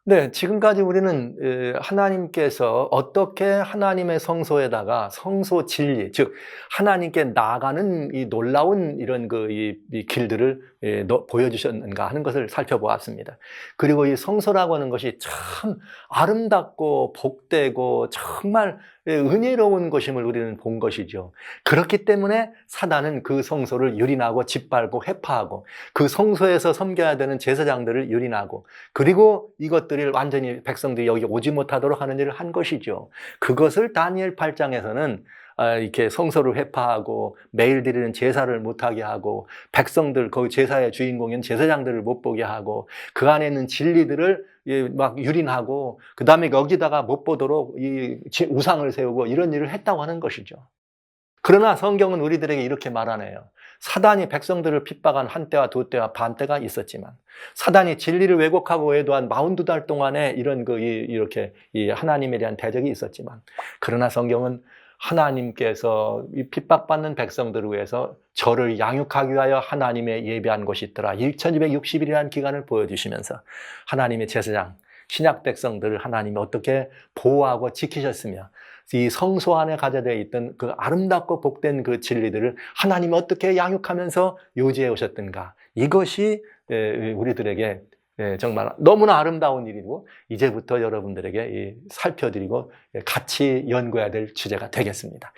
네, 지금까지 우리는 하나님께서 어떻게 하나님의 성소에다가 성소 진리, 즉 하나님께 나가는 이 놀라운 이런 이 길들을 보여주셨는가 하는 것을 살펴보았습니다. 그리고 이 성소라고 하는 것이 참 아름답고 복되고 정말 은혜로운 것임을 우리는 본 것이죠. 그렇기 때문에 사단은 그 성소를 유린하고 짓밟고 회파하고 그 성소에서 섬겨야 되는 제사장들을 유린하고, 그리고 이것들을 완전히 백성들이 여기 오지 못하도록 하는 일을 한 것이죠. 그것을 다니엘 8장에서는 이렇게 성소를 회파하고 매일 드리는 제사를 못하게 하고, 백성들, 그 제사의 주인공인 제사장들을 못 보게 하고, 그 안에 있는 진리들을 막 유린하고, 그 다음에 여기다가 못 보도록 이 우상을 세우고 이런 일을 했다고 하는 것이죠. 그러나 성경은 우리들에게 이렇게 말하네요. 사단이 백성들을 핍박한 한때와 두때와 반때가 있었지만, 사단이 진리를 왜곡하고 외도한 42달 동안에 이렇게 하나님에 대한 대적이 있었지만, 그러나 성경은 하나님께서 이 핍박받는 백성들을 위해서 저를 양육하기 위하여 하나님의 예배한 것이 있더라. 1260일이라는 기간을 보여주시면서 하나님의 제사장, 신약 백성들을 하나님이 어떻게 보호하고 지키셨으며, 이 성소 안에 가져져 있던 그 아름답고 복된 그 진리들을 하나님이 어떻게 양육하면서 유지해 오셨던가. 이것이 우리들에게 정말 너무나 아름다운 일이고, 이제부터 여러분들에게 살펴드리고 같이 연구해야 될 주제가 되겠습니다.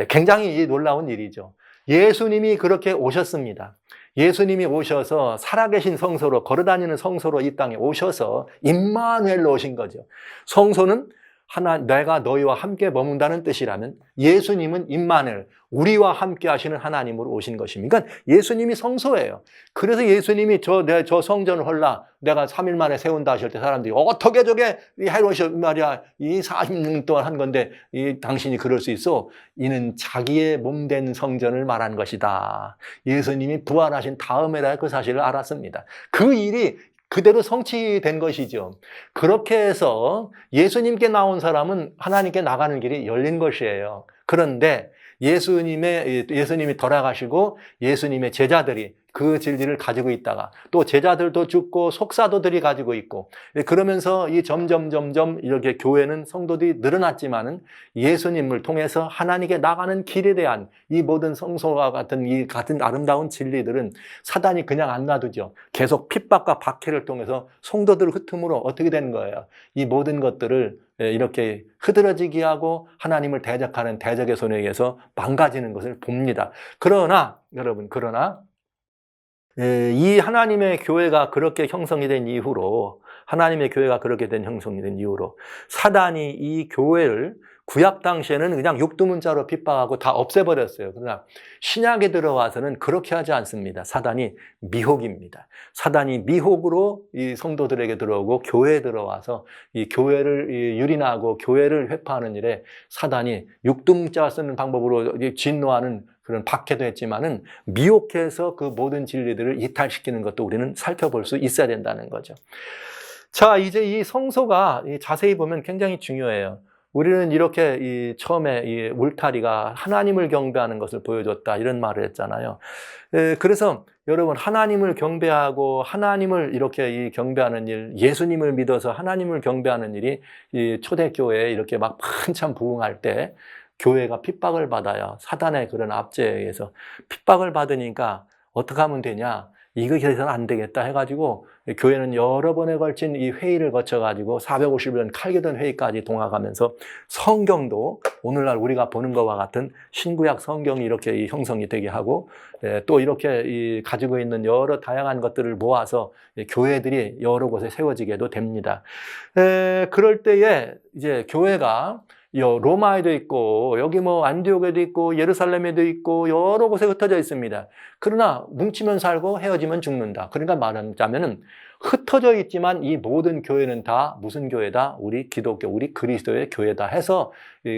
굉장히 놀라운 일이죠. 예수님이 그렇게 오셨습니다. 예수님이 오셔서 살아계신 성소로, 걸어다니는 성소로 이 땅에 오셔서 임마누엘로 오신 거죠. 성소는 내가 너희와 함께 머문다는 뜻이라면, 예수님은 임마누엘, 우리와 함께 하시는 하나님으로 오신 것입니다. 그러니까 예수님이 성소예요. 그래서 예수님이 저 성전을 헐라 내가 3일 만에 세운다 하실 때 사람들이 어떻게 저게 헤롯이 말이야 이 40년 동안 한 건데 당신이 그럴 수 있어? 이는 자기의 몸된 성전을 말한 것이다. 예수님이 부활하신 다음에라 그 사실을 알았습니다. 그 일이 그대로 성취된 것이죠. 그렇게 해서 예수님께 나온 사람은 하나님께 나가는 길이 열린 것이에요. 그런데 예수님이 돌아가시고 예수님의 제자들이 그 진리를 가지고 있다가 또 제자들도 죽고 속사도들이 가지고 있고, 그러면서 이 점점 이렇게 교회는 성도들이 늘어났지만은 예수님을 통해서 하나님께 나가는 길에 대한 이 모든 성소와 같은 이 같은 아름다운 진리들은 사단이 그냥 안 놔두죠. 계속 핍박과 박해를 통해서 성도들을 흩음으로 어떻게 되는 거예요? 이 모든 것들을 이렇게 흐드러지게 하고 하나님을 대적하는 대적의 손에 의해서 망가지는 것을 봅니다. 그러나 여러분, 이 하나님의 교회가 그렇게 형성이 된 이후로, 사단이 이 교회를 구약 당시에는 그냥 육두문자로 핍박하고 다 없애버렸어요. 그러나 신약에 들어와서는 그렇게 하지 않습니다. 사단이 미혹입니다. 사단이 미혹으로 이 성도들에게 들어오고 교회에 들어와서 이 교회를 유린하고 교회를 회파하는 일에 사단이 육두문자 쓰는 방법으로 진노하는 그런 박해도 했지만은 미혹해서 그 모든 진리들을 이탈시키는 것도 우리는 살펴볼 수 있어야 된다는 거죠. 자, 이제 이 성소가 자세히 보면 굉장히 중요해요. 우리는 이렇게 처음에 이 울타리가 하나님을 경배하는 것을 보여줬다 이런 말을 했잖아요. 그래서 여러분, 하나님을 경배하고 하나님을 이렇게 경배하는 일, 예수님을 믿어서 하나님을 경배하는 일이 이 초대교회에 이렇게 막 한참 부흥할 때 교회가 핍박을 받아요. 사단의 그런 압제에 의해서 핍박을 받으니까 어떻게 하면 되냐? 이거 해서는 안 되겠다 해가지고 교회는 여러 번에 걸친 이 회의를 거쳐가지고 450년 칼게돈 회의까지 동화가면서 성경도 오늘날 우리가 보는 것과 같은 신구약 성경이 이렇게 형성이 되게 하고, 또 이렇게 가지고 있는 여러 다양한 것들을 모아서 교회들이 여러 곳에 세워지게도 됩니다. 그럴 때에 이제 교회가 로마에도 있고 여기 안디옥에도 있고 예루살렘에도 있고 여러 곳에 흩어져 있습니다. 그러나 뭉치면 살고 헤어지면 죽는다. 그러니까 말하자면은 흩어져 있지만 이 모든 교회는 다 무슨 교회다? 우리 기독교, 우리 그리스도의 교회다 해서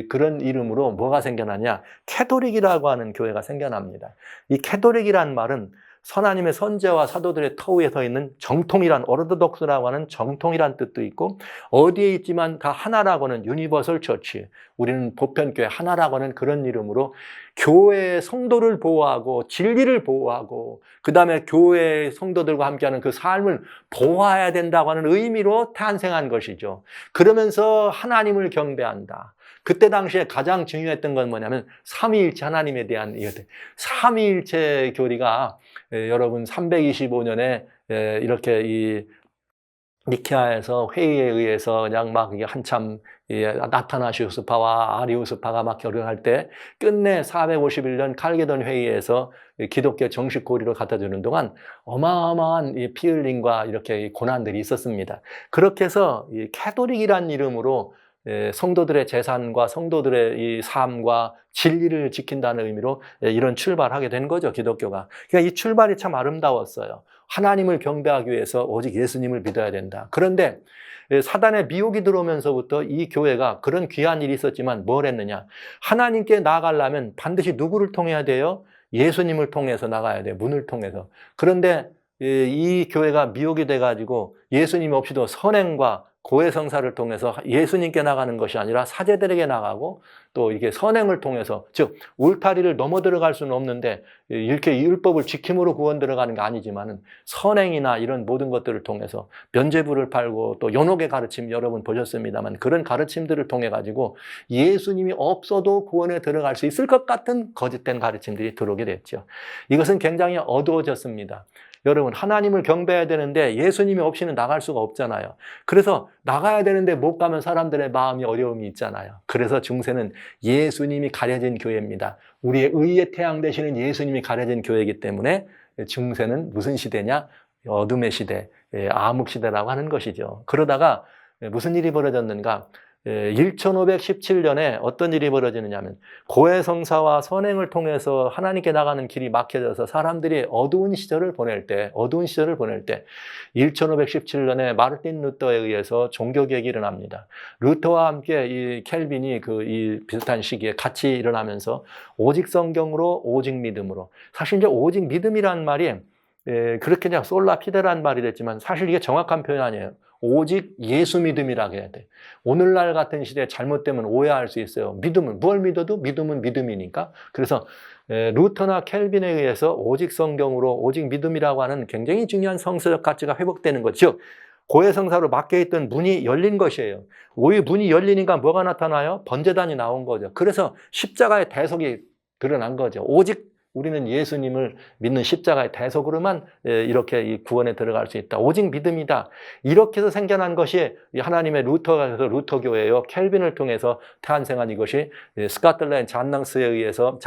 그런 이름으로 뭐가 생겨나냐? 캐토릭이라고 하는 교회가 생겨납니다. 이 캐토릭이란 말은 하나님의 선지자와 사도들의 터 위에 서 있는 정통이란, 오르도독스라고 하는 정통이란 뜻도 있고, 어디에 있지만 다 하나라고 하는 유니버설 처치, 우리는 보편교회 하나라고 하는 그런 이름으로 교회의 성도를 보호하고 진리를 보호하고 그 다음에 교회의 성도들과 함께하는 그 삶을 보호해야 된다고 하는 의미로 탄생한 것이죠. 그러면서 하나님을 경배한다. 그때 당시에 가장 중요했던 건 뭐냐면 삼위일체 하나님에 대한 삼위일체 교리가 여러분 325년에 이렇게 이 니케아에서 회의에 의해서 그냥 막 이게 한참 나타나시우스파와 아리우스파가 막 결혼할 때 끝내 451년 칼게돈 회의에서 기독교 정식 고리로 갖다 주는 동안 어마어마한 피 흘림과 이렇게 고난들이 있었습니다. 그렇게 해서 이 캐토릭이라는 이름으로 성도들의 재산과 성도들의 이 삶과 진리를 지킨다는 의미로 이런 출발하게 된 거죠, 기독교가. 그러니까 이 출발이 참 아름다웠어요. 하나님을 경배하기 위해서 오직 예수님을 믿어야 된다. 그런데 사단의 미혹이 들어오면서부터 이 교회가 그런 귀한 일이 있었지만 뭘 했느냐? 하나님께 나아가려면 반드시 누구를 통해야 돼요? 예수님을 통해서 나가야 돼요. 문을 통해서. 그런데 이 교회가 미혹이 돼가지고 예수님 없이도 선행과 고해성사를 통해서 예수님께 나가는 것이 아니라 사제들에게 나가고 또 이게 선행을 통해서, 즉 울타리를 넘어 들어갈 수는 없는데 이렇게 율법을 지킴으로 구원 들어가는 게 아니지만은 선행이나 이런 모든 것들을 통해서 면죄부를 팔고 또 연옥의 가르침 여러분 보셨습니다만 그런 가르침들을 통해 가지고 예수님이 없어도 구원에 들어갈 수 있을 것 같은 거짓된 가르침들이 들어오게 됐죠. 이것은 굉장히 어두워졌습니다. 여러분, 하나님을 경배해야 되는데 예수님이 없이는 나갈 수가 없잖아요. 그래서 나가야 되는데 못 가면 사람들의 마음이 어려움이 있잖아요. 그래서 중세는 예수님이 가려진 교회입니다. 우리의 의의 태양 되시는 예수님이 가려진 교회이기 때문에 중세는 무슨 시대냐? 어둠의 시대, 암흑시대라고 하는 것이죠. 그러다가 무슨 일이 벌어졌는가? 1517년에 어떤 일이 벌어지느냐 하면 고해성사와 선행을 통해서 하나님께 나가는 길이 막혀져서 사람들이 어두운 시절을 보낼 때 1517년에 마르틴 루터에 의해서 종교개혁이 일어납니다. 루터와 함께 이 켈빈이 이 비슷한 시기에 같이 일어나면서 오직 성경으로 오직 믿음으로, 사실 이제 오직 믿음이란 말이 그렇게 그냥 솔라 피데라는 말이 됐지만 사실 이게 정확한 표현 아니에요. 오직 예수 믿음이라고 해야 돼. 오늘날 같은 시대에 잘못되면 오해할 수 있어요. 믿음은 뭘 믿어도 믿음은 믿음이니까. 그래서 루터나 켈빈에 의해서 오직 성경으로 오직 믿음이라고 하는 굉장히 중요한 성서적 가치가 회복되는 거죠. 고해성사로 막혀있던 문이 열린 것이에요. 이 문이 열리니까 뭐가 나타나요? 번제단이 나온 거죠. 그래서 십자가의 대속이 드러난 거죠. 오직 우리는 예수님을 믿는 십자가의 대속으로만 이렇게 이 구원에 들어갈 수 있다. 오직 믿음이다. 이렇게 해서 생겨난 것이 하나님의 루터교회요. 켈빈을 통해서 탄생한 이것이 스코틀랜드 잔 낙스에 의해서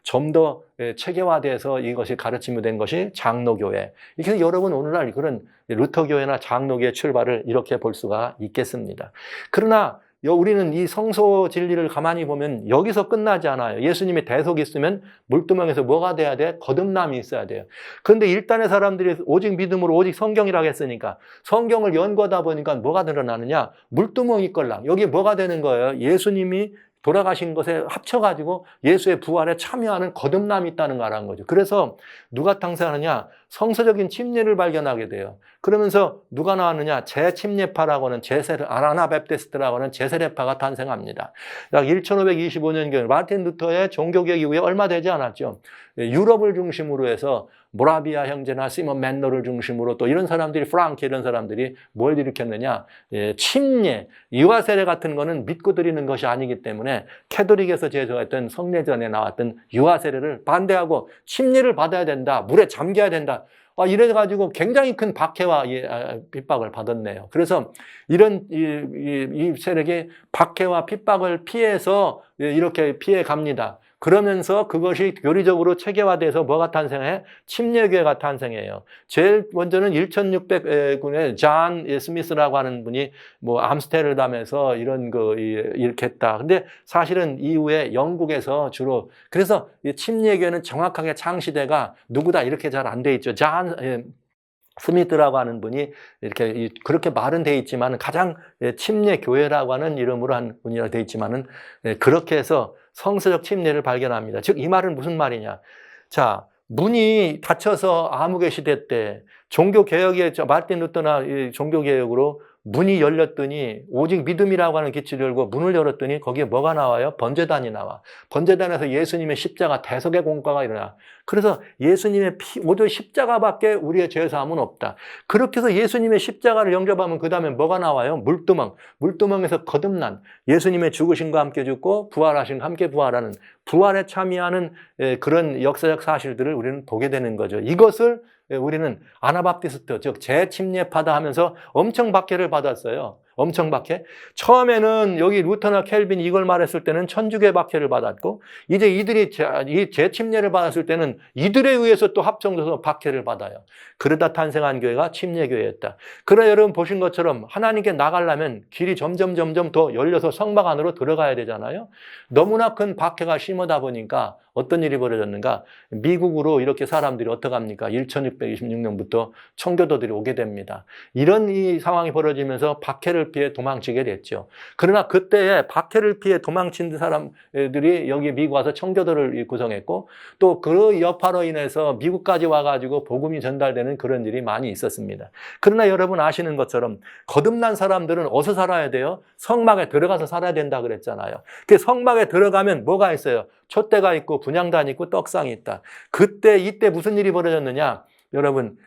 좀 더 체계화돼서 이것이 가르침이 된 것이 장로교회. 그래서 여러분 오늘날 그런 루터교회나 장로교회 출발을 이렇게 볼 수가 있겠습니다. 그러나 우리는 이 성소 진리를 가만히 보면 여기서 끝나지 않아요. 예수님의 대속이 있으면 물두멍에서 뭐가 돼야 돼? 거듭남이 있어야 돼요. 그런데 일단의 사람들이 오직 믿음으로 오직 성경이라고 했으니까 성경을 연구하다 보니까 뭐가 늘어나느냐? 물두멍이 걸랑. 여기 뭐가 되는 거예요? 예수님이 돌아가신 것에 합쳐가지고 예수의 부활에 참여하는 거듭남이 있다는 거라는 거죠. 그래서 누가 탄생하느냐? 성서적인 침례를 발견하게 돼요. 그러면서 누가 나왔느냐? 재침례파라고 하는 아나베프티스트라고 하는 제세례파가 탄생합니다. 약 1525년경 마틴 루터의 종교개혁 이후에 얼마 되지 않았죠. 유럽을 중심으로 해서 모라비아 형제나 시몬 맨너를 중심으로 또 이런 사람들이 프랑크 이런 사람들이 뭘 일으켰느냐? 침례, 유아세례 같은 거는 믿고 드리는 것이 아니기 때문에 캐톨릭에서 제조했던 성례전에 나왔던 유아세례를 반대하고 침례를 받아야 된다. 물에 잠겨야 된다. 이래가지고 굉장히 큰 박해와 핍박을 받았네요. 그래서 이런 이 세력이 박해와 핍박을 피해서 이렇게 피해 갑니다. 그러면서 그것이 교리적으로 체계화돼서 뭐가 탄생해? 침례교회가 탄생해요. 제일 먼저는 1600군에 존 스미스라고 하는 분이 암스테르담에서 이런 이렇게 했다. 근데 사실은 이후에 영국에서 주로, 그래서 침례교회는 정확하게 창시대가 누구다 이렇게 잘 안 돼 있죠. 존 스미스라고 하는 분이 이렇게 그렇게 말은 돼 있지만 가장 침례교회라고 하는 이름으로 한 분이라 돼 있지만은 그렇게 해서 성서적 침례를 발견합니다. 즉 이 말은 무슨 말이냐? 자, 문이 닫혀서 암흑의 시대 때 종교개혁의 마틴 루터나 이 종교개혁으로 문이 열렸더니 오직 믿음이라고 하는 기치를 열고 문을 열었더니 거기에 뭐가 나와요? 번제단이 나와. 번제단에서 예수님의 십자가 대속의 공과가 일어나. 그래서 예수님의 오직 십자가밖에 우리의 죄사함은 없다. 그렇게 해서 예수님의 십자가를 영접하면 그 다음에 뭐가 나와요? 물두멍. 물두멍에서 거듭난 예수님의 죽으심과 함께 죽고 부활하심과 함께 부활하는 부활에 참여하는 그런 역사적 사실들을 우리는 보게 되는 거죠. 이것을 우리는 아나바프티스트, 즉 재침례파다 하면서 엄청 박해를 받았어요. 엄청 박해. 처음에는 여기 루터나 켈빈이 이걸 말했을 때는 천주교의 박해를 받았고, 이제 이들이 이 재침례를 받았을 때는 이들에 의해서 또 합성돼서 박해를 받아요. 그러다 탄생한 교회가 침례교회였다. 그러나 여러분 보신 것처럼 하나님께 나가려면 길이 점점 더 열려서 성막 안으로 들어가야 되잖아요. 너무나 큰 박해가 심하다 보니까 어떤 일이 벌어졌는가? 미국으로 이렇게 사람들이 어떡합니까? 1626년부터 청교도들이 오게 됩니다. 이런 이 상황이 벌어지면서 박해를 피해 도망치게 됐죠. 그러나 그때에 박해를 피해 도망친 사람들이 여기 미국 와서 청교도를 구성했고 또 그 여파로 인해서 미국까지 와가지고 복음이 전달되는 그런 일이 많이 있었습니다. 그러나 여러분 아시는 것처럼 거듭난 사람들은 어디서 살아야 돼요? 성막에 들어가서 살아야 된다 그랬잖아요. 그 성막에 들어가면 뭐가 있어요? 촛대가 있고 분향단이 있고 떡상이 있다. 이때 무슨 일이 벌어졌느냐? 여러분,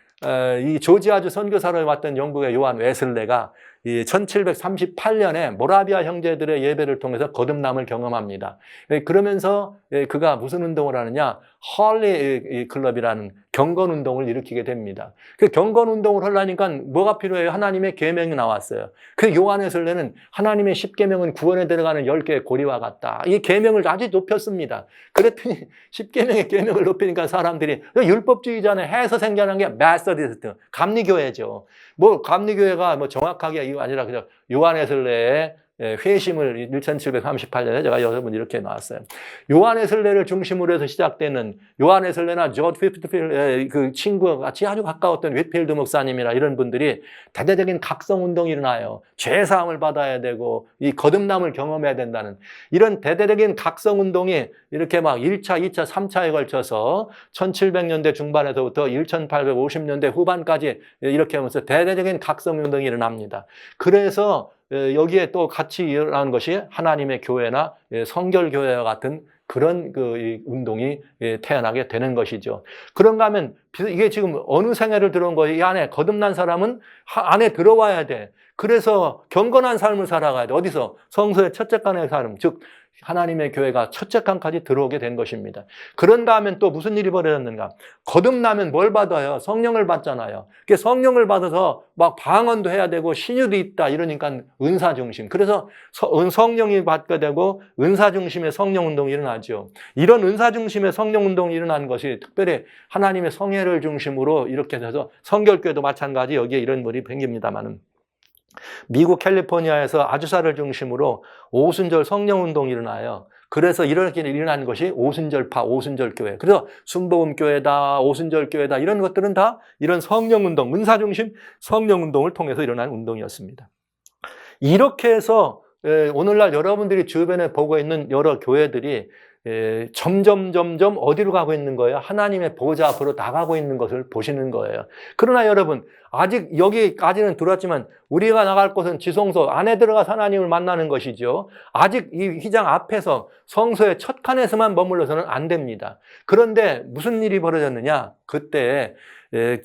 이 조지아주 선교사로 왔던 영국의 요한 웨슬레가 이 1738년에 모라비아 형제들의 예배를 통해서 거듭남을 경험합니다. 그러면서 그가 무슨 운동을 하느냐? 헐리 클럽이라는 경건 운동을 일으키게 됩니다. 그 경건 운동을 하려니까 뭐가 필요해요? 하나님의 계명이 나왔어요. 그 요한 웨슬레는 하나님의 10계명은 구원에 들어가는 10개의 고리와 같다. 이 계명을 아주 높였습니다. 그랬더니 10계명의 계명을 높이니까 사람들이 율법주의자는 해서 생겨난 게 메서디스트, 감리교회죠. 뭐 감리교회가 뭐 정확하게 이거 아니라 그냥 요한 웨슬레의 회심을 1738년에 제가 여러분 이렇게 나왔어요. 요한 웨슬레를 중심으로 해서 시작되는 요한 웨슬레나 조지 휘트필드 그 친구와 같이 아주 가까웠던 휘트필드 목사님이나 이런 분들이 대대적인 각성 운동이 일어나요. 죄 사함을 받아야 되고 이 거듭남을 경험해야 된다는 이런 대대적인 각성 운동이 이렇게 막 1차, 2차, 3차에 걸쳐서 1700년대 중반에서부터 1850년대 후반까지 이렇게 하면서 대대적인 각성 운동이 일어납니다. 그래서 여기에 또 같이 일어나는 것이 하나님의 교회나 성결교회와 같은 그런 그 운동이 태어나게 되는 것이죠. 그런가 하면 이게 지금 어느 생애를 들어온 거예요? 이 안에 거듭난 사람은 안에 들어와야 돼. 그래서 경건한 삶을 살아가야 돼. 어디서? 성소의 첫째 칸의 삶, 즉 하나님의 교회가 첫째 칸까지 들어오게 된 것입니다. 그런가 하면 또 무슨 일이 벌어졌는가? 거듭나면 뭘 받아요? 성령을 받잖아요. 성령을 받아서 막 방언도 해야 되고 신유도 있다 이러니까 은사 중심. 그래서 성령이 받게 되고 은사 중심의 성령 운동이 일어나죠. 이런 은사 중심의 성령 운동이 일어나는 것이 특별히 하나님의 성회를 중심으로 이렇게 돼서 성결교회도 마찬가지 여기에 이런 물이 생깁니다만은 미국 캘리포니아에서 아주사를 중심으로 오순절 성령운동이 일어나요. 그래서 이렇게 일어난 것이 오순절파, 오순절교회. 그래서 순복음교회다, 오순절교회다 이런 것들은 다 이런 성령운동, 은사중심 성령운동을 통해서 일어난 운동이었습니다. 이렇게 해서 오늘날 여러분들이 주변에 보고 있는 여러 교회들이 점점 어디로 가고 있는 거예요? 하나님의 보좌 앞으로 나가고 있는 것을 보시는 거예요. 그러나 여러분 아직 여기까지는 들어왔지만 우리가 나갈 곳은 지성소 안에 들어가서 하나님을 만나는 것이죠. 아직 이 휘장 앞에서 성소의 첫 칸에서만 머물러서는 안 됩니다. 그런데 무슨 일이 벌어졌느냐? 그때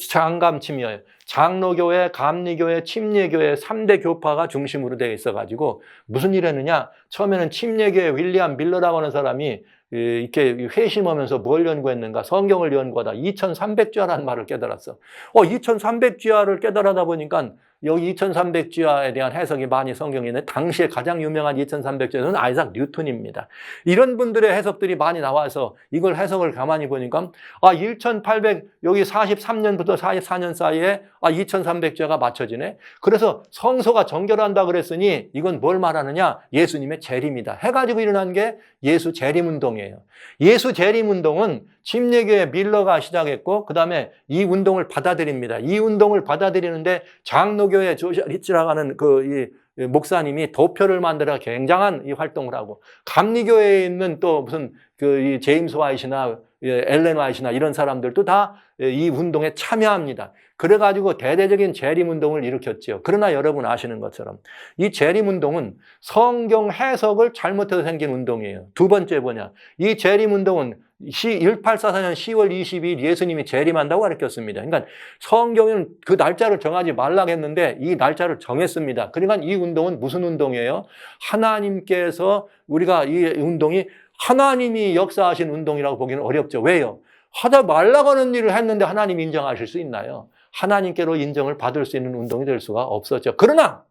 장감침이에요. 장로교회, 감리교회, 침례교회 3대 교파가 중심으로 되어 있어가지고 무슨 일을 했느냐? 처음에는 침례교회 윌리엄 밀러라고 하는 사람이 이렇게 회심하면서 뭘 연구했는가? 성경을 연구하다 2300주야라는 말을 깨달았어. 2300주야를 깨달아다 보니까 여기 2300주야에 대한 해석이 많이 성경에 있는데 당시에 가장 유명한 2300주야는 아이작 뉴턴입니다. 이런 분들의 해석들이 많이 나와서 이걸 해석을 가만히 보니까 1800 여기 43년부터 44년 사이에 2300주야가 맞춰지네. 그래서 성소가 정결한다 그랬으니 이건 뭘 말하느냐? 예수님의 재림이다. 해가지고 일어난 게 예수 재림 운동이에요. 예수 재림 운동은 침례교회 밀러가 시작했고 그 다음에 이 운동을 받아들입니다. 이 운동을 받아들이는데 장로교회 조시 리츠라고 하는 이 목사님이 도표를 만들어 굉장한 이 활동을 하고 감리교회에 있는 또 무슨 이 제임스 화이트나 엘렌 화이트나 이런 사람들도 다 이 운동에 참여합니다. 그래가지고 대대적인 재림 운동을 일으켰죠. 그러나 여러분 아시는 것처럼 이 재림 운동은 성경 해석을 잘못해서 생긴 운동이에요. 두 번째 뭐냐? 이 재림 운동은 1844년 10월 22일 예수님이 재림한다고 가르쳤습니다. 그러니까 성경은 그 날짜를 정하지 말라고 했는데 이 날짜를 정했습니다. 그러니까 이 운동은 무슨 운동이에요? 하나님께서 우리가 이 운동이 하나님이 역사하신 운동이라고 보기는 어렵죠. 왜요? 하다 말라고 하는 일을 했는데 하나님이 인정하실 수 있나요? 하나님께로 인정을 받을 수 있는 운동이 될 수가 없었죠. 그러나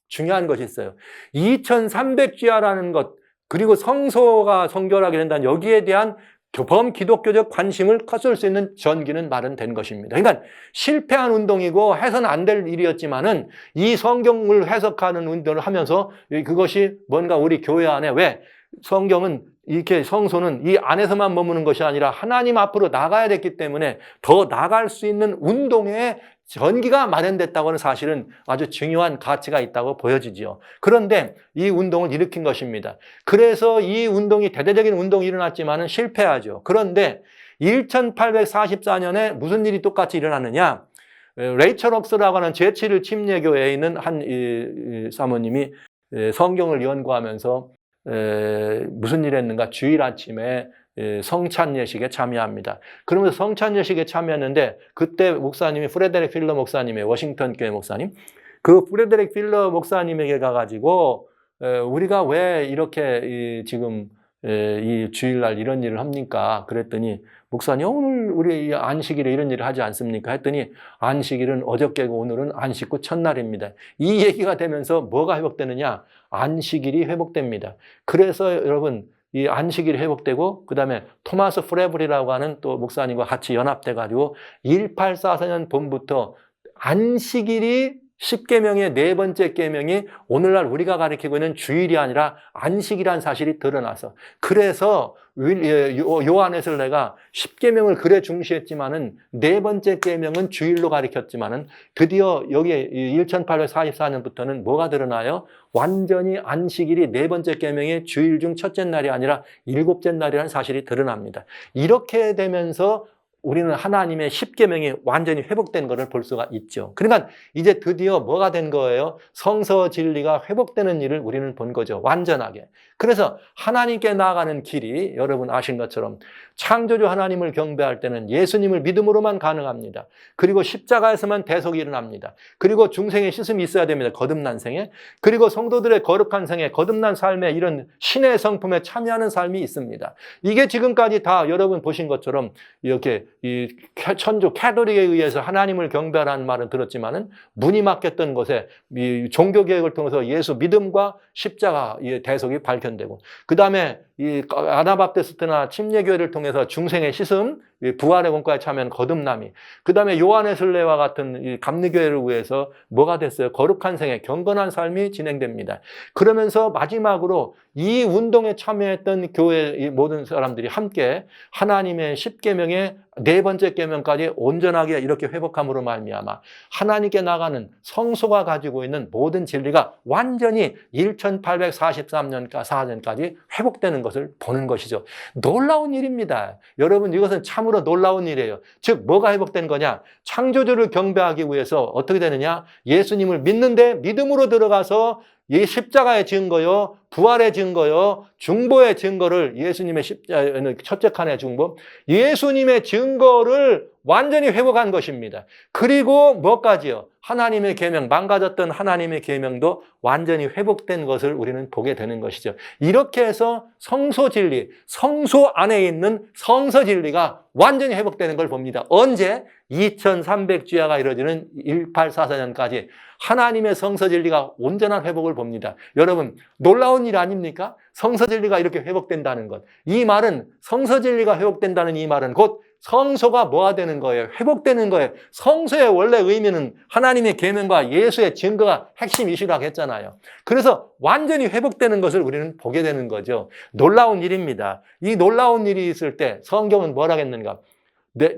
중요한 것이 있어요. 2300주야라는 것, 그리고 성소가 성결하게 된다는 여기에 대한 범기독교적 관심을 컸을 수 있는 전기는 마련된 것입니다. 그러니까 실패한 운동이고 해서는 안 될 일이었지만은 이 성경을 해석하는 운동을 하면서 그것이 뭔가 우리 교회 안에 왜 성경은 이렇게 성소는 이 안에서만 머무는 것이 아니라 하나님 앞으로 나가야 됐기 때문에 더 나갈 수 있는 운동에 전기가 마련됐다고 하는 사실은 아주 중요한 가치가 있다고 보여지죠. 그런데 이 운동을 일으킨 것입니다. 그래서 이 운동이 대대적인 운동이 일어났지만은 실패하죠. 그런데 1844년에 무슨 일이 똑같이 일어났느냐? 레이첼 옥스라고 하는 제7일 침례교회에 있는 한 사모님이 성경을 연구하면서 무슨 일을 했는가? 주일 아침에 성찬 예식에 참여합니다. 그러면서 성찬 예식에 참여했는데 그때 목사님이 프레데릭 필러 목사님의 워싱턴 교회 목사님, 그 프레데릭 필러 목사님에게 가가지고 우리가 왜 이렇게 지금 이 주일날 이런 일을 합니까? 그랬더니 목사님 오늘 우리 안식일에 이런 일을 하지 않습니까? 했더니 안식일은 어저께고 오늘은 안식 후 첫날입니다. 이 얘기가 되면서 뭐가 회복되느냐? 안식일이 회복됩니다. 그래서 여러분 이 안식일이 회복되고 그다음에 토마스 프레블이라고 하는 또 목사님과 같이 연합돼 가지고 1844년 봄부터 안식일이 10계명의 네 번째 계명이 오늘날 우리가 가리키고 있는 주일이 아니라 안식이라는 사실이 드러나서 그래서 요한에슬레가 10계명을 그래 중시했지만은 네 번째 계명은 주일로 가리켰지만은 드디어 여기에 1844년부터는 뭐가 드러나요? 완전히 안식일이 네 번째 계명의 주일 중 첫째 날이 아니라 일곱째 날이라는 사실이 드러납니다. 이렇게 되면서 우리는 하나님의 10계명이 완전히 회복된 것을 볼 수가 있죠. 그러니까 이제 드디어 뭐가 된 거예요? 성서 진리가 회복되는 일을 우리는 본 거죠. 완전하게. 그래서 하나님께 나아가는 길이 여러분 아신 것처럼 창조주 하나님을 경배할 때는 예수님을 믿음으로만 가능합니다. 그리고 십자가에서만 대속이 일어납니다. 그리고 중생의 씻음이 있어야 됩니다. 거듭난 생에. 그리고 성도들의 거룩한 생에 거듭난 삶에 이런 신의 성품에 참여하는 삶이 있습니다. 이게 지금까지 다 여러분 보신 것처럼 이렇게 이 천주 캐톨릭에 의해서 하나님을 경배하라는 말은 들었지만은 문이 막혔던 곳에 이 종교 개혁을 통해서 예수 믿음과 십자가의 대속이 발견되고 그 다음에 이 아나바프티스트나 침례교회를 통해서 중생의 씻음, 부활의 공과에 참여한 거듭남이 그 다음에 요한에슬레와 같은 이 감리교회를 위해서 뭐가 됐어요? 거룩한 생애, 경건한 삶이 진행됩니다. 그러면서 마지막으로 이 운동에 참여했던 교회 모든 사람들이 함께 하나님의 10계명의 네 번째 계명까지 온전하게 이렇게 회복함으로 말미암아 하나님께 나가는 성소가 가지고 있는 모든 진리가 완전히 1843년까지 회복되는 것을 보는 것이죠. 놀라운 일입니다. 여러분 이것은 참으로 놀라운 일이에요. 즉 뭐가 회복된 거냐? 창조주를 경배하기 위해서 어떻게 되느냐? 예수님을 믿는데 믿음으로 들어가서 이 십자가의 증거요, 부활의 증거요, 중보의 증거를 예수님의 십자가의 첫째 칸의 중보, 예수님의 증거를 완전히 회복한 것입니다. 그리고 뭐까지요? 하나님의 계명, 망가졌던 하나님의 계명도 완전히 회복된 것을 우리는 보게 되는 것이죠. 이렇게 해서 성소 진리, 성소 안에 있는 성서 진리가 완전히 회복되는 걸 봅니다. 언제? 2300주야가 이루어지는 1844년까지 하나님의 성서 진리가 온전한 회복을 봅니다. 여러분 놀라운 일 아닙니까? 성서 진리가 이렇게 회복된다는 것. 이 말은 성서 진리가 회복된다는 이 말은 곧 성소가 뭐가 되는 거예요? 회복되는 거예요. 성소의 원래 의미는 하나님의 계명과 예수의 증거가 핵심 이슈라고 했잖아요. 그래서 완전히 회복되는 것을 우리는 보게 되는 거죠. 놀라운 일입니다. 이 놀라운 일이 있을 때 성경은 뭐라 했는가?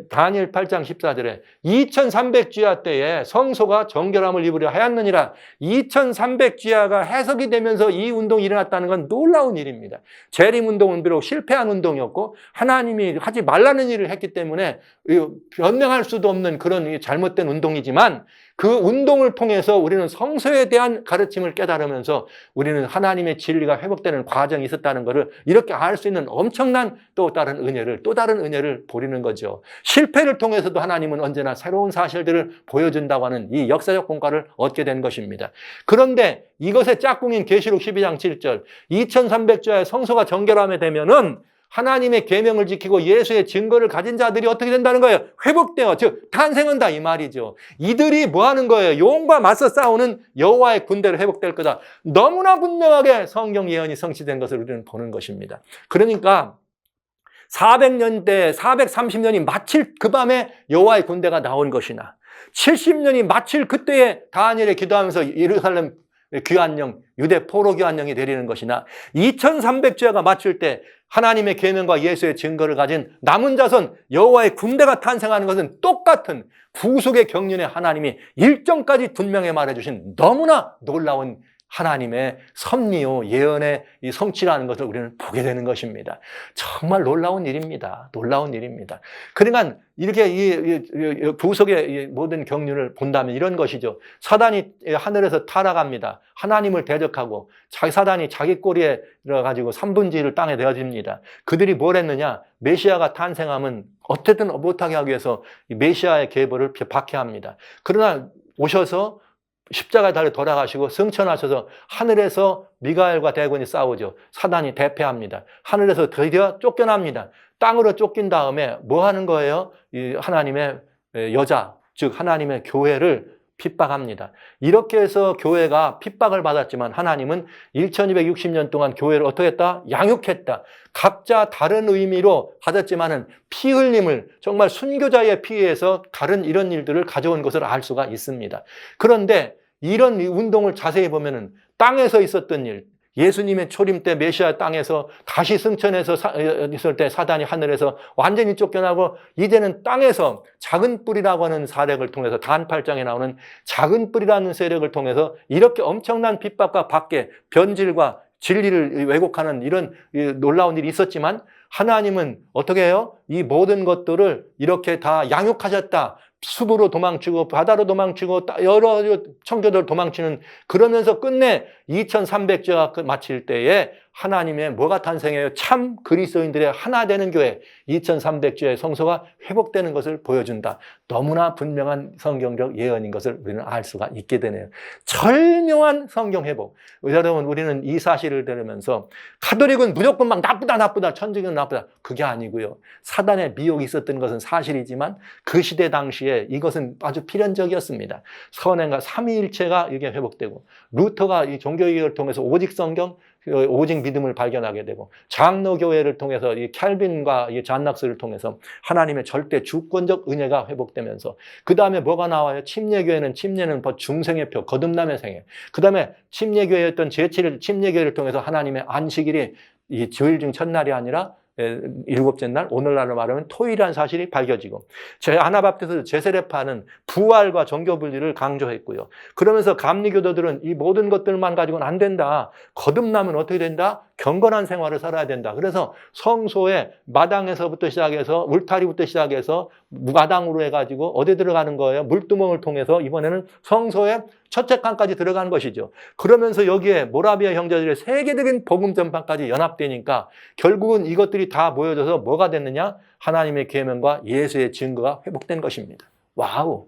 다니엘 8장 14절에 2300주야 때에 성소가 정결함을 입으려 하였느니라. 2300주야가 해석이 되면서 이 운동이 일어났다는 건 놀라운 일입니다. 재림운동은 비록 실패한 운동이었고 하나님이 하지 말라는 일을 했기 때문에 변명할 수도 없는 그런 잘못된 운동이지만 그 운동을 통해서 우리는 성소에 대한 가르침을 깨달으면서 우리는 하나님의 진리가 회복되는 과정이 있었다는 것을 이렇게 알 수 있는 엄청난 또 다른 은혜를 보리는 거죠. 실패를 통해서도 하나님은 언제나 새로운 사실들을 보여준다고 하는 이 역사적 공과를 얻게 된 것입니다. 그런데 이것의 짝꿍인 계시록 12장 7절 2300주야의 성소가 정결함에 되면은 하나님의 계명을 지키고 예수의 증거를 가진 자들이 어떻게 된다는 거예요? 회복되어, 즉 탄생한다 이 말이죠. 이들이 뭐 하는 거예요? 용과 맞서 싸우는 여호와의 군대로 회복될 거다. 너무나 분명하게 성경 예언이 성취된 것을 우리는 보는 것입니다. 그러니까 400년대 430년이 마칠 그 밤에 여호와의 군대가 나온 것이나 70년이 마칠 그때에 다니엘이 기도하면서 예루살렘 귀환령, 유대 포로 귀환령이 내리는 것이나 2300주야가 마칠 때 하나님의 계명과 예수의 증거를 가진 남은 자손 여호와의 군대가 탄생하는 것은 똑같은 구속의 경륜에 하나님이 일정까지 분명히 말해주신 너무나 놀라운 하나님의 섭리요 예언의 이 성취라는 것을 우리는 보게 되는 것입니다. 정말 놀라운 일입니다. 놀라운 일입니다. 그러니까 이렇게 이 구속의 모든 경륜을 본다면 이런 것이죠. 사단이 하늘에서 타락합니다. 하나님을 대적하고 사단이 자기 꼬리에 들어가지고 3분의 1을 땅에 내어집니다. 그들이 뭘 했느냐? 메시아가 탄생하면 어쨌든 못하게 하기 위해서 메시아의 계보를 박해합니다. 그러나 오셔서 십자가에 달려 돌아가시고 승천하셔서 하늘에서 미가엘과 대군이 싸우죠. 사단이 대패합니다. 하늘에서 드디어 쫓겨납니다. 땅으로 쫓긴 다음에 뭐 하는 거예요? 이 하나님의 여자, 즉 하나님의 교회를 핍박합니다. 이렇게 해서 교회가 핍박을 받았지만 하나님은 1260년 동안 교회를 어떻게 했다? 양육했다. 각자 다른 의미로 받았지만은 피 흘림을 정말 순교자의 피에서 다른 이런 일들을 가져온 것을 알 수가 있습니다. 그런데 이런 운동을 자세히 보면은 땅에서 있었던 일, 예수님의 초림 때 메시아 땅에서 다시 승천해서 있을 때 사단이 하늘에서 완전히 쫓겨나고 이제는 땅에서 작은 뿔이라고 하는 사력을 통해서 단 8장에 나오는 작은 뿔이라는 세력을 통해서 이렇게 엄청난 핍박과 박해, 변질과 진리를 왜곡하는 이런 놀라운 일이 있었지만 하나님은 어떻게 해요? 이 모든 것들을 이렇게 다 양육하셨다. 숲으로 도망치고 바다로 도망치고 여러 청교도를 도망치는 그러면서 끝내 2300주가 마칠 때에 하나님의 뭐가 탄생해요? 참 그리스도인들의 하나 되는 교회 2300주의 성소가 회복되는 것을 보여준다. 너무나 분명한 성경적 예언인 것을 우리는 알 수가 있게 되네요. 절묘한 성경 회복. 여러분 우리는 이 사실을 들으면서 가톨릭은 무조건 막 나쁘다 천주교는 나쁘다 그게 아니고요. 사단의 미혹이 있었던 것은 사실이지만 그 시대 당시에 이것은 아주 필연적이었습니다. 선행과 삼위일체가 이게 회복되고 루터가 이 종교개혁을 통해서 오직 성경 오직 믿음을 발견하게 되고 장로교회를 통해서 이 캘빈과 이 잔낙스를 통해서 하나님의 절대 주권적 은혜가 회복되면서 그 다음에 뭐가 나와요? 침례교회는 침례는 중생의 표, 거듭남의 생애. 그 다음에 침례교회였던 제7일 침례교회를 통해서 하나님의 안식일이 이 주일 중 첫날이 아니라 일곱째 날, 오늘날로 말하면 토요일이라는 사실이 밝혀지고 아나바프티스 제세례파는 부활과 종교 분리를 강조했고요. 그러면서 감리교도들은 이 모든 것들만 가지고는 안 된다. 거듭나면 어떻게 된다? 경건한 생활을 살아야 된다. 그래서 성소의 마당에서부터 시작해서 울타리부터 시작해서 마당으로 해가지고 어디 들어가는 거예요? 물두멍을 통해서 이번에는 성소의 첫째 칸까지 들어간 것이죠. 그러면서 여기에 모라비아 형제들의 세계적인 복음 전파까지 연합되니까 결국은 이것들이 다 모여져서 뭐가 됐느냐? 하나님의 계명과 예수의 증거가 회복된 것입니다. 와우!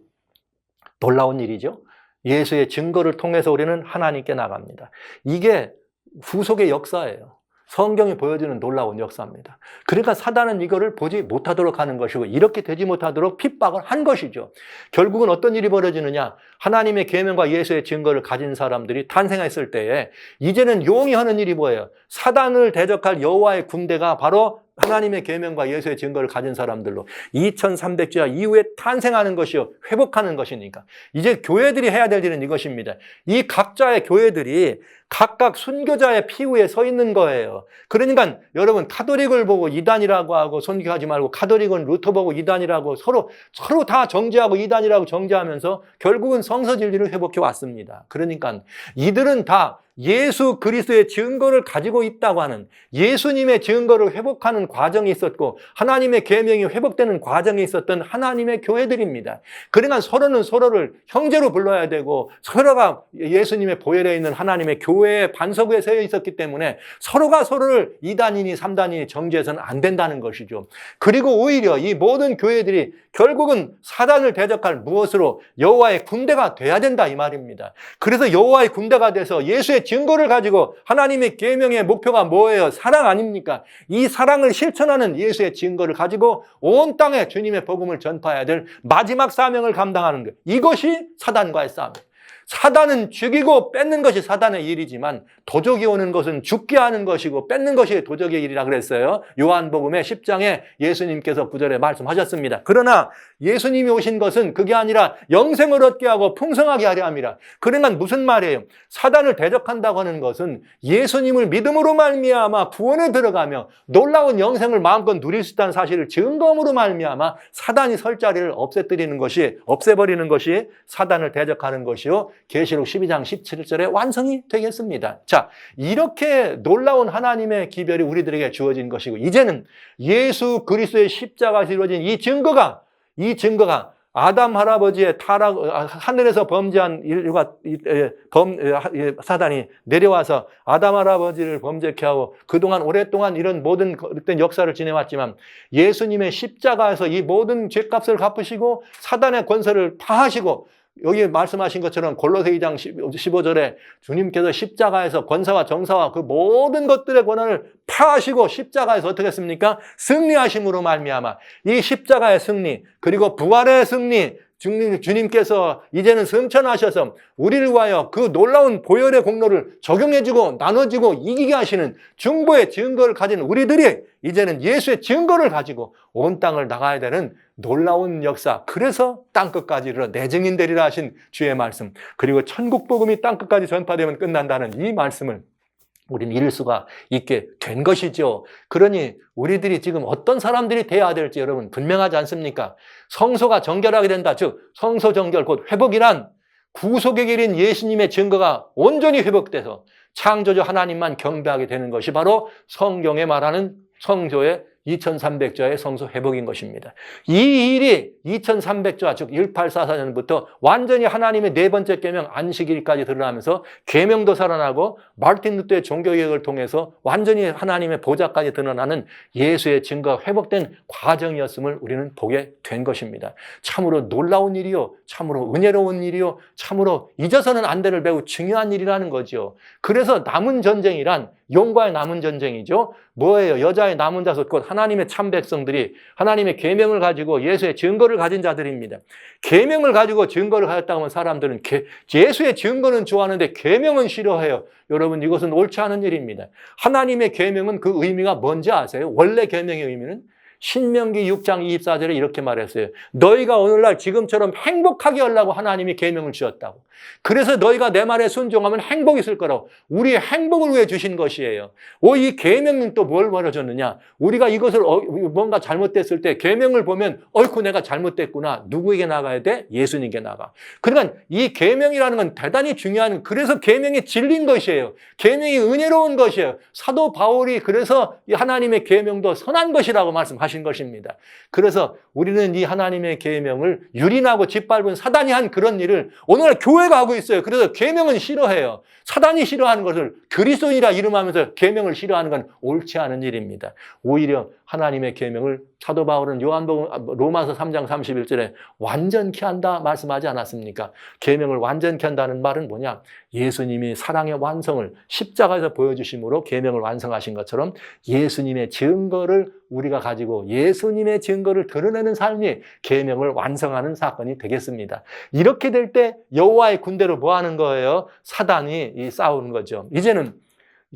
놀라운 일이죠. 예수의 증거를 통해서 우리는 하나님께 나갑니다. 이게 구속의 역사예요. 성경이 보여주는 놀라운 역사입니다. 그러니까 사단은 이거를 보지 못하도록 하는 것이고 이렇게 되지 못하도록 핍박을 한 것이죠. 결국은 어떤 일이 벌어지느냐? 하나님의 계명과 예수의 증거를 가진 사람들이 탄생했을 때에 이제는 용이 하는 일이 뭐예요? 사단을 대적할 여호와의 군대가 바로 하나님의 계명과 예수의 증거를 가진 사람들로 2300주야 이후에 탄생하는 것이요 회복하는 것이니까 이제 교회들이 해야 될 일은 이것입니다. 이 각자의 교회들이 각각 순교자의 피 위에 서 있는 거예요. 그러니까 여러분 카톨릭을 보고 이단이라고 하고 선교하지 말고 카톨릭은 루터 보고 이단이라고 서로 다 정죄하고 이단이라고 정죄하면서 결국은 성서 진리를 회복해 왔습니다. 그러니까 이들은 다 예수 그리스도의 증거를 가지고 있다고 하는 예수님의 증거를 회복하는 과정이 있었고 하나님의 계명이 회복되는 과정이 있었던 하나님의 교회들입니다. 그러니까 서로는 서로를 형제로 불러야 되고 서로가 예수님의 보혈에 있는 하나님의 교회의 반석 위에 서 있었기 때문에 서로가 서로를 2단이니 3단이니 정죄해서는 안 된다는 것이죠. 그리고 오히려 이 모든 교회들이 결국은 사단을 대적할 무엇으로 여호와의 군대가 돼야 된다 이 말입니다. 그래서 여호와의 군대가 돼서 예수의 증거를 가지고 하나님의 계명의 목표가 뭐예요? 사랑 아닙니까? 이 사랑을 실천하는 예수의 증거를 가지고 온 땅에 주님의 복음을 전파해야 될 마지막 사명을 감당하는 것. 이것이 사단과의 싸움이에요. 사단은 죽이고 뺏는 것이 사단의 일이지만 도적이 오는 것은 죽게 하는 것이고 뺏는 것이 도적의 일이라 그랬어요. 요한복음의 10장에 예수님께서 9절에 말씀하셨습니다. 그러나 예수님이 오신 것은 그게 아니라 영생을 얻게 하고 풍성하게 하려 함이라. 그러니까 무슨 말이에요? 사단을 대적한다고 하는 것은 예수님을 믿음으로 말미암아 구원에 들어가며 놀라운 영생을 마음껏 누릴 수 있다는 사실을 증거함으로 말미암아 사단이 설 자리를 없애버리는 것이 사단을 대적하는 것이요. 계시록 12장 17절에 완성이 되겠습니다. 자, 이렇게 놀라운 하나님의 기별이 우리들에게 주어진 것이고 이제는 예수 그리스도의 십자가에서 이루어진 이 증거가 아담 할아버지의 타락, 하늘에서 범죄한 인류가 사단이 내려와서 아담 할아버지를 범죄케 하고 그동안 오랫동안 이런 모든 역사를 지내왔지만 예수님의 십자가에서 이 모든 죄값을 갚으시고 사단의 권세를 파하시고 여기 말씀하신 것처럼 골로새 2장 15절에 주님께서 십자가에서 권세와 정사와 그 모든 것들의 권한을 파하시고 십자가에서 어떻게 했습니까? 승리하심으로 말미암아 이 십자가의 승리 그리고 부활의 승리 주님께서 이제는 승천하셔서 우리를 위하여 그 놀라운 보혈의 공로를 적용해주고 나눠주고 이기게 하시는 중보의 증거를 가진 우리들이 이제는 예수의 증거를 가지고 온 땅을 나가야 되는 놀라운 역사. 그래서 땅끝까지 이르러 내 증인 되리라 하신 주의 말씀. 그리고 천국 복음이 땅끝까지 전파되면 끝난다는 이 말씀을 우리는 이룰 수가 있게 된 것이죠. 그러니 우리들이 지금 어떤 사람들이 돼야 될지 여러분 분명하지 않습니까? 성소가 정결하게 된다. 즉 성소 정결 곧 회복이란 구속의 길인 예수님의 증거가 온전히 회복돼서 창조주 하나님만 경배하게 되는 것이 바로 성경에 말하는 성소의 2300조의 성소 회복인 것입니다. 이 일이 2300조, 즉 1844년부터 완전히 하나님의 네 번째 계명 안식일까지 드러나면서 계명도 살아나고 마르틴 루터의 종교개혁을 통해서 완전히 하나님의 보좌까지 드러나는 예수의 증거가 회복된 과정이었음을 우리는 보게 된 것입니다. 참으로 놀라운 일이요, 참으로 은혜로운 일이요, 참으로 잊어서는 안 될 매우 중요한 일이라는 거죠. 그래서 남은 전쟁이란 용과의 남은 전쟁이죠. 뭐예요? 여자의 남은 자손 곧 하나님의 참 백성들이 하나님의 계명을 가지고 예수의 증거를 가진 자들입니다. 계명을 가지고 증거를 가졌다고 하면 사람들은 예수의 증거는 좋아하는데 계명은 싫어해요. 여러분 이것은 옳지 않은 일입니다. 하나님의 계명은 그 의미가 뭔지 아세요? 원래 계명의 의미는 신명기 6장 24절에 이렇게 말했어요. 너희가 오늘날 지금처럼 행복하게 하려고 하나님이 계명을 주었다고. 그래서 너희가 내 말에 순종하면 행복이 있을 거라고. 우리의 행복을 위해 주신 것이에요. 이 계명은 또 뭘 말해줬느냐? 우리가 이것을 뭔가 잘못됐을 때 계명을 보면 어이쿠 내가 잘못됐구나. 누구에게 나가야 돼? 예수님께 나가. 그러니까 이 계명이라는 건 대단히 중요한, 그래서 계명이 진리인 것이에요. 계명이 은혜로운 것이에요. 사도 바울이 그래서 이 하나님의 계명도 선한 것이라고 말씀하신 것입니다. 그래서 우리는 이 하나님의 계명을 유린하고 짓밟은 사단이 한 그런 일을 오늘날 교회가 하고 있어요. 그래서 계명은 싫어해요. 사단이 싫어하는 것을 그리스도인이라 이름하면서 계명을 싫어하는 건 옳지 않은 일입니다. 오히려 하나님의 계명을 사도 바울은 로마서 3장 31절에 완전케 한다 말씀하지 않았습니까? 계명을 완전케 한다는 말은 뭐냐? 예수님이 사랑의 완성을 십자가에서 보여주심으로 계명을 완성하신 것처럼 예수님의 증거를 우리가 가지고 예수님의 증거를 드러내는 삶이 계명을 완성하는 사건이 되겠습니다. 이렇게 될 때 여호와의 군대로 뭐 하는 거예요? 사단이 싸우는 거죠. 이제는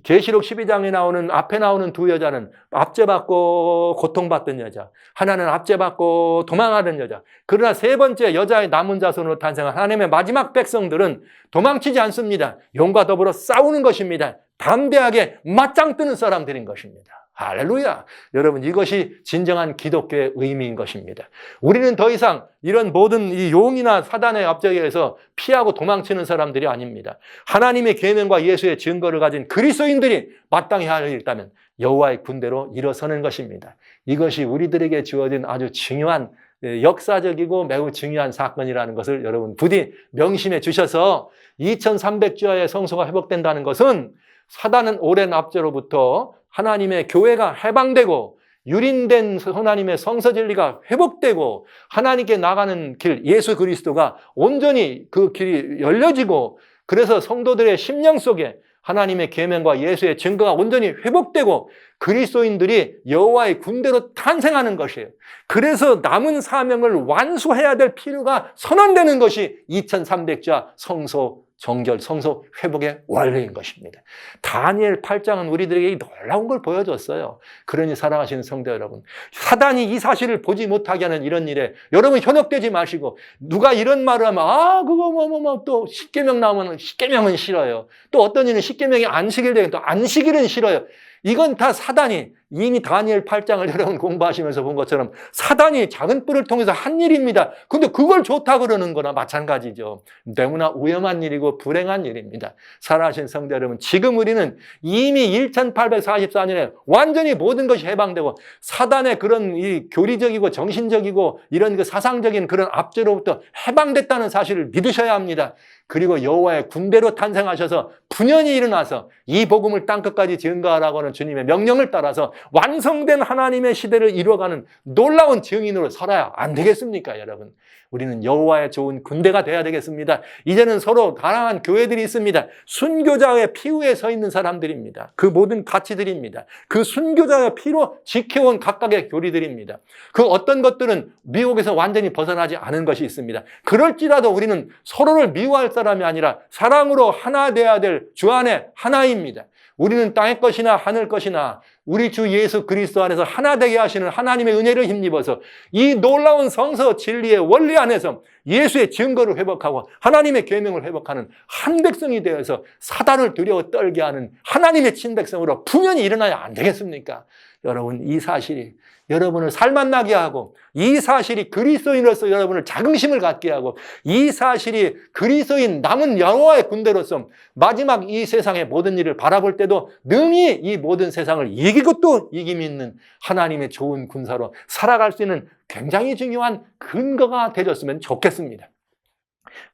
계시록 12장에 나오는 앞에 나오는 두 여자는 압제받고 고통받던 여자, 하나는 압제받고 도망하던 여자. 그러나 세 번째 여자의 남은 자손으로 탄생한 하나님의 마지막 백성들은 도망치지 않습니다. 용과 더불어 싸우는 것입니다. 담대하게 맞짱 뜨는 사람들인 것입니다. 할렐루야. 여러분, 이것이 진정한 기독교의 의미인 것입니다. 우리는 더 이상 이런 모든 이 용이나 사단의 압제에서 피하고 도망치는 사람들이 아닙니다. 하나님의 계명과 예수의 증거를 가진 그리스도인들이 마땅히 할 일이 있다면 여호와의 군대로 일어서는 것입니다. 이것이 우리들에게 주어진 아주 중요한 역사적이고 매우 중요한 사건이라는 것을 여러분 부디 명심해 주셔서 2300주야의 성소가 회복된다는 것은 사단은 오랜 압제로부터 하나님의 교회가 해방되고 유린된 하나님의 성서 진리가 회복되고 하나님께 나가는 길 예수 그리스도가 온전히 그 길이 열려지고 그래서 성도들의 심령 속에 하나님의 계명과 예수의 증거가 온전히 회복되고 그리스도인들이 여호와의 군대로 탄생하는 것이에요. 그래서 남은 사명을 완수해야 될 필요가 선언되는 것이 2300자 성소 정결, 성소 회복의 원리인 것입니다. 다니엘 8장은 우리들에게 놀라운 걸 보여줬어요. 그러니 사랑하시는 성도 여러분, 사단이 이 사실을 보지 못하게 하는 이런 일에 여러분 현혹되지 마시고 누가 이런 말을 하면 그거 또 십계명 나오면 십계명은 싫어요. 또 어떤 일은 십계명이 안식일 되면 또 안식일은 싫어요. 이건 다 사단이 이미 다니엘 8장을 여러분 공부하시면서 본 것처럼 사단이 작은 뿔을 통해서 한 일입니다. 근데 그걸 좋다 그러는 거나 마찬가지죠. 너무나 위험한 일이고 불행한 일입니다. 사랑하신 성도 여러분, 지금 우리는 이미 1844년에 완전히 모든 것이 해방되고 사단의 그런 이 교리적이고 정신적이고 이런 그 사상적인 그런 압제로부터 해방됐다는 사실을 믿으셔야 합니다. 그리고 여호와의 군대로 탄생하셔서 분연히 일어나서 이 복음을 땅끝까지 증거하라고 하는 주님의 명령을 따라서 완성된 하나님의 시대를 이루어가는 놀라운 증인으로 살아야 안 되겠습니까, 여러분? 우리는 여호와의 좋은 군대가 돼야 되겠습니다. 이제는 서로 다양한 교회들이 있습니다. 순교자의 피 위에 서 있는 사람들입니다. 그 모든 가치들입니다. 그 순교자의 피로 지켜온 각각의 교리들입니다. 그 어떤 것들은 미혹에서 완전히 벗어나지 않은 것이 있습니다. 그럴지라도 우리는 서로를 미워할 사람이 아니라 사랑으로 하나 되어야 될 주 안에 하나입니다. 우리는 땅의 것이나 하늘 것이나 우리 주 예수 그리스도 안에서 하나 되게 하시는 하나님의 은혜를 힘입어서 이 놀라운 성서 진리의 원리 안에서 예수의 증거를 회복하고 하나님의 계명을 회복하는 한 백성이 되어서 사단을 두려워 떨게 하는 하나님의 친백성으로 분연히 일어나야 안 되겠습니까? 여러분, 이 사실이 여러분을 살만나게 하고 이 사실이 그리스도인으로서 여러분을 자긍심을 갖게 하고 이 사실이 그리스도인 남은 여호와의 군대로서 마지막 이 세상의 모든 일을 바라볼 때도 능히 이 모든 세상을 이기고 또 이김 있는 하나님의 좋은 군사로 살아갈 수 있는 굉장히 중요한 근거가 되었으면 좋겠습니다.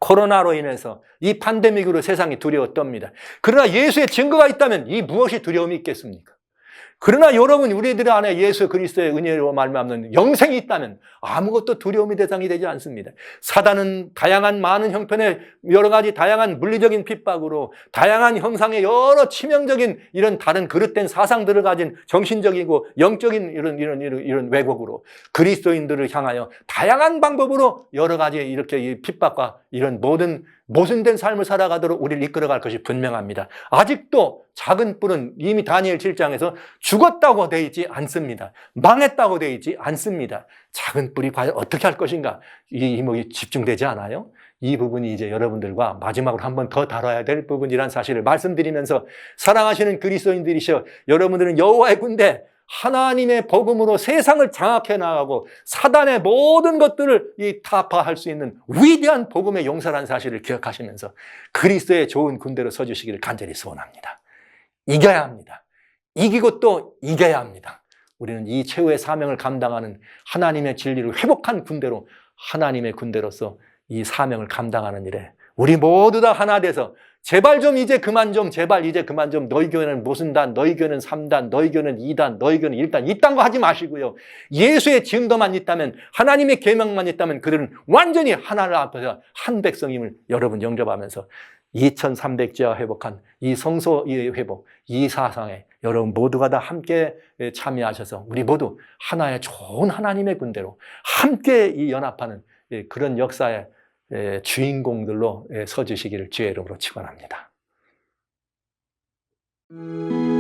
코로나로 인해서 이 팬데믹으로 세상이 두려워 떱니다. 그러나 예수의 증거가 있다면 이 무엇이 두려움이 있겠습니까? 그러나 여러분, 우리들 안에 예수 그리스도의 은혜로 말미암는 영생이 있다면 아무것도 두려움의 대상이 되지 않습니다. 사단은 다양한 많은 형편의 여러 가지 다양한 물리적인 핍박으로 다양한 형상의 여러 치명적인 이런 다른 그릇된 사상들을 가진 정신적이고 영적인 이런 왜곡으로 그리스도인들을 향하여 다양한 방법으로 여러 가지 이렇게 이 핍박과 이런 모든 모순된 삶을 살아가도록 우리를 이끌어갈 것이 분명합니다. 아직도 작은 뿔은 이미 다니엘 7장에서 죽었다고 되어 있지 않습니다. 망했다고 되어 있지 않습니다. 작은 뿔이 과연 어떻게 할 것인가? 이 이목이 집중되지 않아요? 이 부분이 이제 여러분들과 마지막으로 한 번 더 다뤄야 될 부분이란 사실을 말씀드리면서 사랑하시는 그리스도인들이시여 여러분들은 여호와의 군대 하나님의 복음으로 세상을 장악해 나가고 사단의 모든 것들을 타파할 수 있는 위대한 복음의 용사라는 사실을 기억하시면서 그리스도의 좋은 군대로 서주시기를 간절히 소원합니다. 이겨야 합니다. 이기고 또 이겨야 합니다. 우리는 이 최후의 사명을 감당하는 하나님의 진리를 회복한 군대로 하나님의 군대로서 이 사명을 감당하는 일에 우리 모두 다 하나 돼서 제발 좀 이제 그만 좀 제발 이제 그만 좀 너희 교회는 무슨 단, 너희 교회는 3단, 너희 교회는 2단, 너희 교회는 1단 이딴 거 하지 마시고요. 예수의 증거만 있다면 하나님의 계명만 있다면 그들은 완전히 하나를 앞에서 한 백성임을 여러분 영접하면서 2300지하 회복한 이 성소 회복, 이 사상에 여러분 모두가 다 함께 참여하셔서 우리 모두 하나의 좋은 하나님의 군대로 함께 이 연합하는 그런 역사의 주인공들로 서주시기를 주의 이름으로 축원합니다. 음.